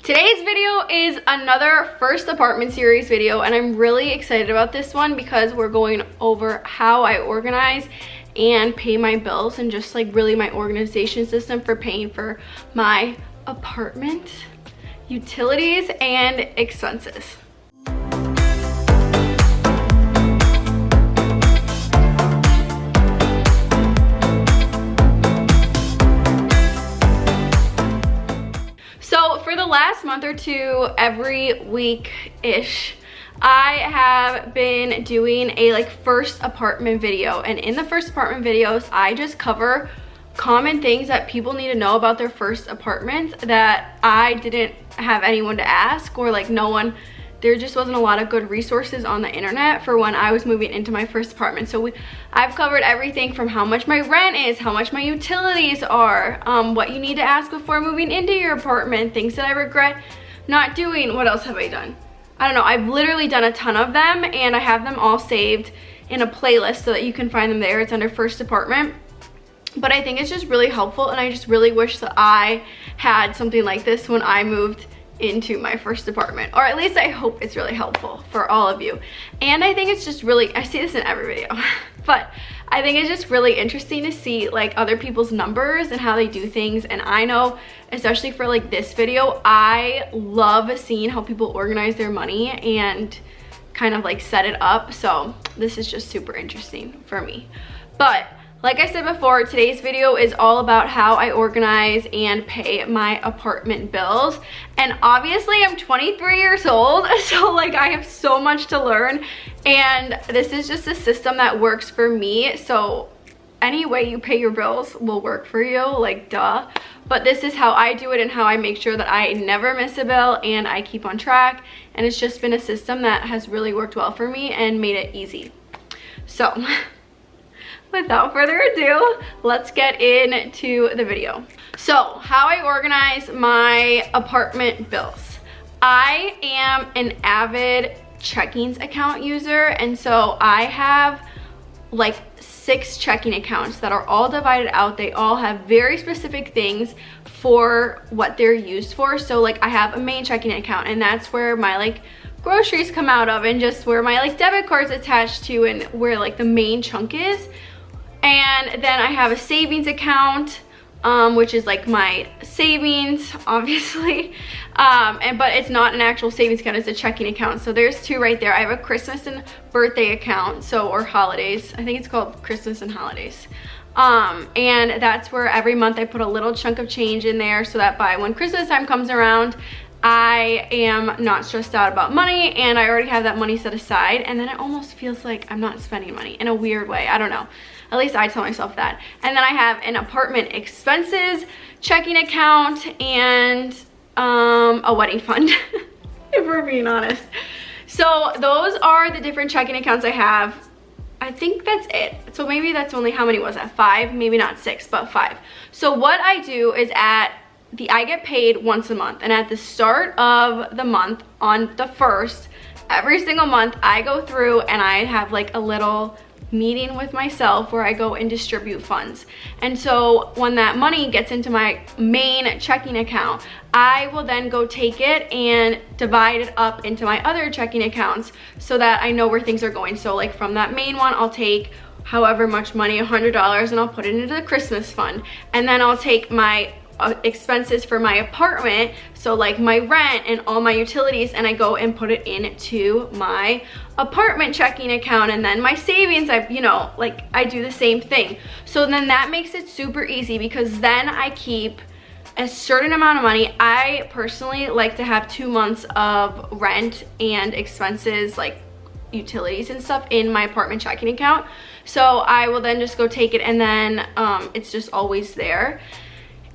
Today's video is another first apartment series video, and I'm really excited about this one because we're going over how I organize and pay my bills and just like really my organization system for paying for my apartment, utilities, and expenses. So for the last month or two, every week-ish, I have been doing a first apartment video, and in the first apartment videos, I just cover common things that people need to know about their first apartment that I didn't have anyone to ask, or there just wasn't a lot of good resources on the internet for when I was moving into my first apartment. So I've covered everything from how much my rent is, how much my utilities are, what you need to ask before moving into your apartment, things that I regret not doing. What else have I done? I don't know. I've literally done a ton of them, and I have them all saved in a playlist so that you can find them there. It's under first apartment. But I think it's just really helpful, and I just really wish that I had something like this when I moved into my first apartment, or at least I hope it's really helpful for all of you. And I think it's just really, I see this in every video, but I think it's just really interesting to see other people's numbers and how they do things. And I know, especially for this video, I love seeing how people organize their money and kind of set it up. So this is just super interesting for me. But like I said before, today's video is all about how I organize and pay my apartment bills. And obviously I'm 23 years old, so I have so much to learn. And this is just a system that works for me. So any way you pay your bills will work for you, duh. But this is how I do it and how I make sure that I never miss a bill and I keep on track. And it's just been a system that has really worked well for me and made it easy. So without further ado, let's get into the video. So how I organize my apartment bills. I am an avid checkings account user, and so I have 6 checking accounts that are all divided out. They all have very specific things for what they're used for. So I have a main checking account, and that's where my groceries come out of, and just where my debit card's attached to, and where the main chunk is. And then I have a savings account, which is my savings, obviously. But it's not an actual savings account, it's a checking account. So there's 2 right there. I have a Christmas and birthday account, or holidays. I think it's called Christmas and holidays. And that's where every month I put a little chunk of change in there so that by when Christmas time comes around, I am not stressed out about money, and I already have that money set aside. And then it almost feels like I'm not spending money in a weird way. I don't know. At least I tell myself that. And then I have an apartment expenses checking account and a wedding fund, if we're being honest. So those are the different checking accounts I have. I think that's it. So maybe that's only, how many was that? 5, maybe not 6, but 5. So what I do is I get paid once a month, and at the start of the month, on the 1st, every single month, I go through and I have a little meeting with myself where I go and distribute funds. And so when that money gets into my main checking account, I will then go take it and divide it up into my other checking accounts so that I know where things are going. So from that main one, I'll take however much money, $100, and I'll put it into the Christmas fund. And then I'll take my expenses for my apartment, so my rent and all my utilities, and I go and put it into my apartment checking account. And then my savings, I do the same thing. So then that makes it super easy, because then I keep a certain amount of money. I personally like to have 2 months of rent and expenses, utilities and stuff, in my apartment checking account. So I will then just go take it, and then it's just always there.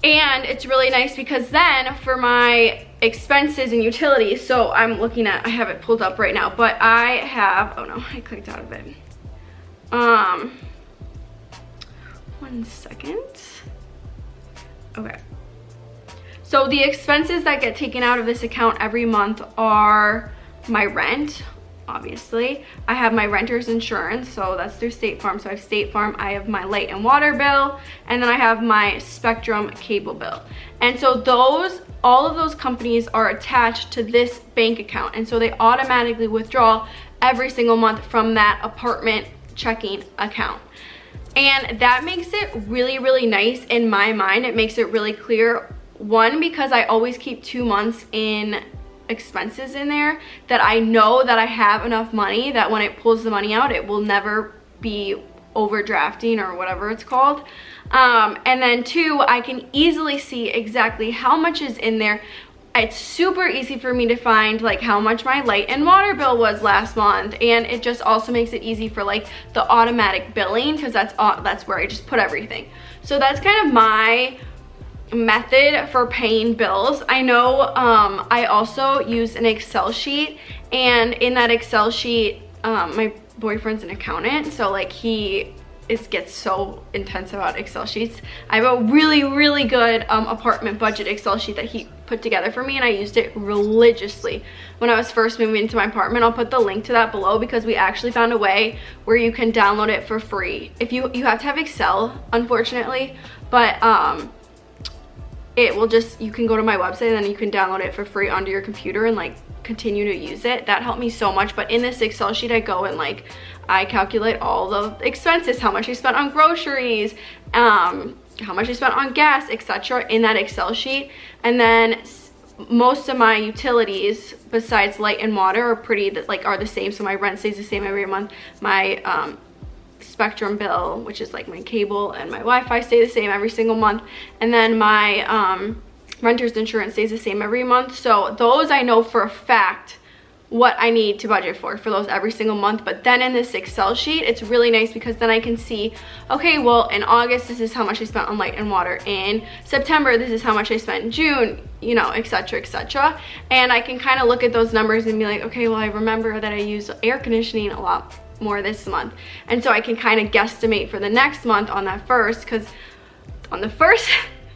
And it's really nice because then for my expenses and utilities, so I'm looking at, I have it pulled up right now, but I have, oh no, I clicked out of it. 1 second. Okay. So the expenses that get taken out of this account every month are my rent, obviously. I have my renter's insurance, so that's through State Farm. So I have State Farm, I have my light and water bill, and then I have my Spectrum cable bill. And so those all of those companies are attached to this bank account, and so they automatically withdraw every single month from that apartment checking account. And that makes it really, really nice in my mind. It makes it really clear, one, because I always keep 2 months in expenses in there, that I know that I have enough money that when it pulls the money out, it will never be overdrafting or whatever it's called. And then 2, I can easily see exactly how much is in there. It's super easy for me to find like how much my light and water bill was last month, and it just also makes it easy for like the automatic billing, because that's where I just put everything. So that's kind of my method for paying bills. I know I also use an Excel sheet, and in that Excel sheet, my boyfriend's an accountant, so like he gets so intense about Excel sheets. I have a really, really good apartment budget Excel sheet that he put together for me, and I used it religiously when I was first moving into my apartment. I'll put the link to that below, because we actually found a way where you can download it for free. If you have to have Excel, unfortunately, but it will just, you can go to my website and then you can download it for free onto your computer and like continue to use it. That helped me so much. But in this Excel sheet, I go and like I calculate all the expenses, how much I spent on groceries, how much I spent on gas, etc. in that Excel sheet. And then most of my utilities besides light and water are the same. So my rent stays the same every month. My Spectrum bill, which is like my cable and my Wi-Fi, stay the same every single month. And then my renter's insurance stays the same every month. So those I know for a fact what I need to budget for those every single month. But then in this Excel sheet, it's really nice because then I can see, okay, well, in August, this is how much I spent on light and water. In September, this is how much I spent in June, you know, etc., etc. And I can kind of look at those numbers and be like, okay, well, I remember that I use air conditioning a lot more this month, and so I can kind of guesstimate for the next month on that first, because on the first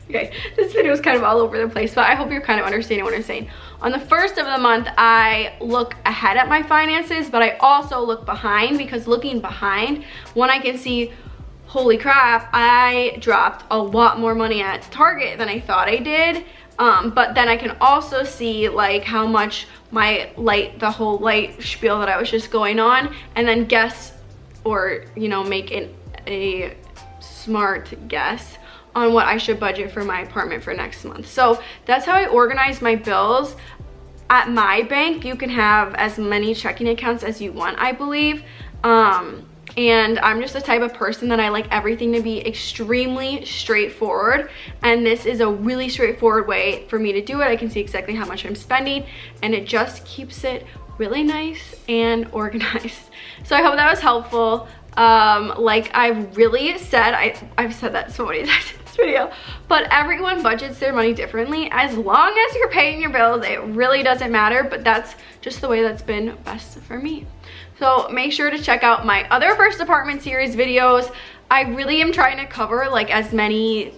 okay, this video is kind of all over the place, but I hope you're kind of understanding what I'm saying. On the first of the month, I look ahead at my finances, but I also look behind, because looking behind, when I can see, holy crap, I dropped a lot more money at Target than I thought I did. But then I can also see like how much my the whole light spiel that I was just going on, and then guess, or you know, make a smart guess on what I should budget for my apartment for next month. So that's how I organize my bills. At my bank, you can have as many checking accounts as you want, I believe. And I'm just the type of person that I like everything to be extremely straightforward, and this is a really straightforward way for me to do it. I can see exactly how much I'm spending, and it just keeps it really nice and organized. So I hope that was helpful. Like I've really said, I've said that so many times in this video, but everyone budgets their money differently. As long as you're paying your bills, it really doesn't matter, but that's just the way that's been best for me. So make sure to check out my other first apartment series videos. I really am trying to cover like as many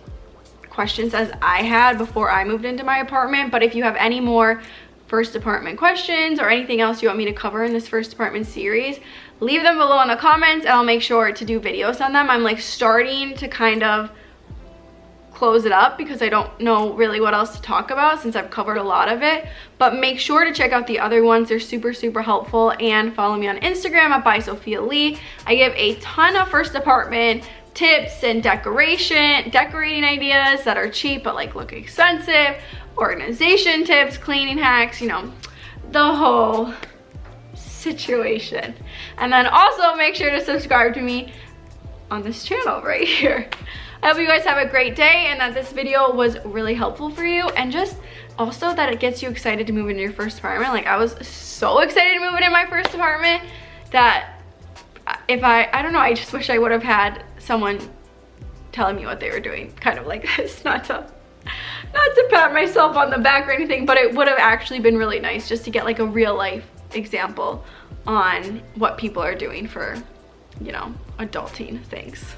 questions as I had before I moved into my apartment, but if you have any more first apartment questions or anything else you want me to cover in this first apartment series, leave them below in the comments and I'll make sure to do videos on them. I'm like starting to kind of close it up because I don't know really what else to talk about since I've covered a lot of it, but make sure to check out the other ones. They're super helpful, and follow me on Instagram at by Sophia Lee. I give a ton of first apartment tips and decorating ideas that are cheap but like look expensive, organization tips, cleaning hacks, you know, the whole situation. And then also make sure to subscribe to me on this channel right here. I hope you guys have a great day and that this video was really helpful for you, and just also that it gets you excited to move into your first apartment. Like I was so excited to move into my first apartment that if I don't know, I just wish I would have had someone telling me what they were doing, kind of like this, not to pat myself on the back or anything, but it would have actually been really nice just to get like a real life example on what people are doing for, you know, adulting things.